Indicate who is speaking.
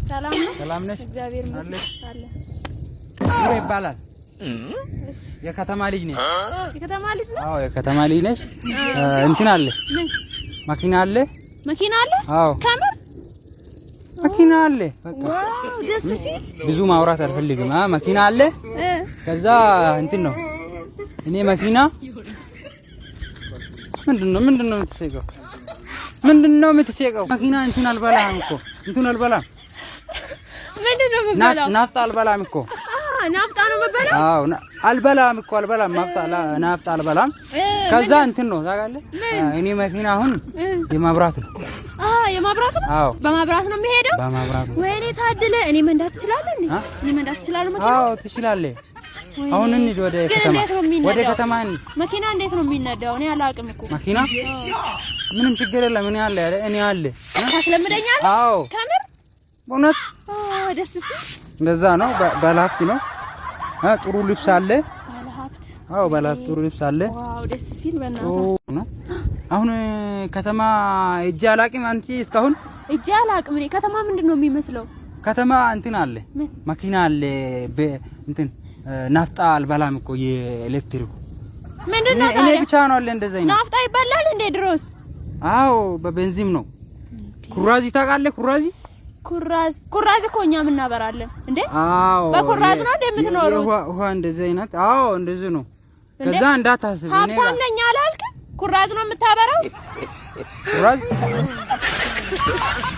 Speaker 1: ሰላም ነሽ?
Speaker 2: እግዚአብሔር ይመስገን።
Speaker 1: ኑሮ ይባላል። የከተማ ልጅ ነሽ?
Speaker 2: የከተማ ልጅ ነው?
Speaker 1: አዎ የከተማ ልጅ ነሽ? እንትን አለ? መኪና አለ?
Speaker 2: መኪና አለ?
Speaker 1: አዎ
Speaker 2: ካምር
Speaker 1: መኪና አለ። በቃ
Speaker 2: ዋው ደስ ሲል
Speaker 1: ብዙ ማውራት አልፈልግም። መኪና አለ። ከዛ እንትን ነው እኔ መኪና ምንድነው የምትሰቀው? ምንድነው የምትሰቀው? መኪና እንትን አልበላም እኮ እንትን አልበላም።
Speaker 2: ምንድነው የምትበላው?
Speaker 1: ናፍጣ አልበላም እኮ።
Speaker 2: ናፍጣ ነው የምትበላው?
Speaker 1: አዎ አልበላም እኮ አልበላም። ናፍጣ አልበላም። ከዛ እንትን ነው ታውቃለህ? እኔ መኪና አሁን የማብራት ነው።
Speaker 2: የማብራት ነው?
Speaker 1: አዎ
Speaker 2: በማብራት ነው የሚሄደው?
Speaker 1: በማብራት ነው።
Speaker 2: ወይኔ ታድለ። እኔ መንዳት ትችላለህ እንዴ? እኔ መንዳት ትችላለህ መኪና?
Speaker 1: አዎ ትችላለህ። አሁን እንሂድ ወደ ከተማ። ወደ ከተማ እንሂድ።
Speaker 2: መኪና እንዴት ነው የሚነዳው? እኔ አላውቅም እኮ።
Speaker 1: መኪና ምንም ችግር የለም። እኔ አለ
Speaker 2: ታስለምደኛለህ?
Speaker 1: አዎ
Speaker 2: ከምር
Speaker 1: እውነት
Speaker 2: ደስ ሲል
Speaker 1: እንደዛ ነው። ባለሀብት ነው። ጥሩ ልብስ አለ።
Speaker 2: ባለሀብት?
Speaker 1: አዎ ባለሀብት ጥሩ ልብስ አለ።
Speaker 2: ዋው ደስ ሲል በእናትህ።
Speaker 1: አሁን ከተማ ሂጄ አላውቅም። አንቺ እስካሁን?
Speaker 2: ሂጄ አላውቅም። እኔ ከተማ ምንድነው የሚመስለው?
Speaker 1: ከተማ እንትን አለ፣ መኪና አለ። እንትን ናፍጣ አልበላም እኮ የኤሌክትሪኩ።
Speaker 2: ምንድነው
Speaker 1: እኔ ብቻ ነው አለ እንደዛ አይነት።
Speaker 2: ናፍጣ ይባላል እንዴ ድሮስ?
Speaker 1: አዎ በቤንዚን ነው። ኩራዚ ታውቃለህ? ኩራዝ እኮ እኛ እናበራለን እንዴ? አዎ በኩራዝ ነው እንደምትኖረው? ውሃ እንደዚህ አይነት። አዎ እንደዚህ ነው። ከዛ እንዳታስብ እኔ ሀብታም ነኝ አላልክም? ኩራዝ ነው የምታበራው? ኩራዝ ምንድነው የምታበራው?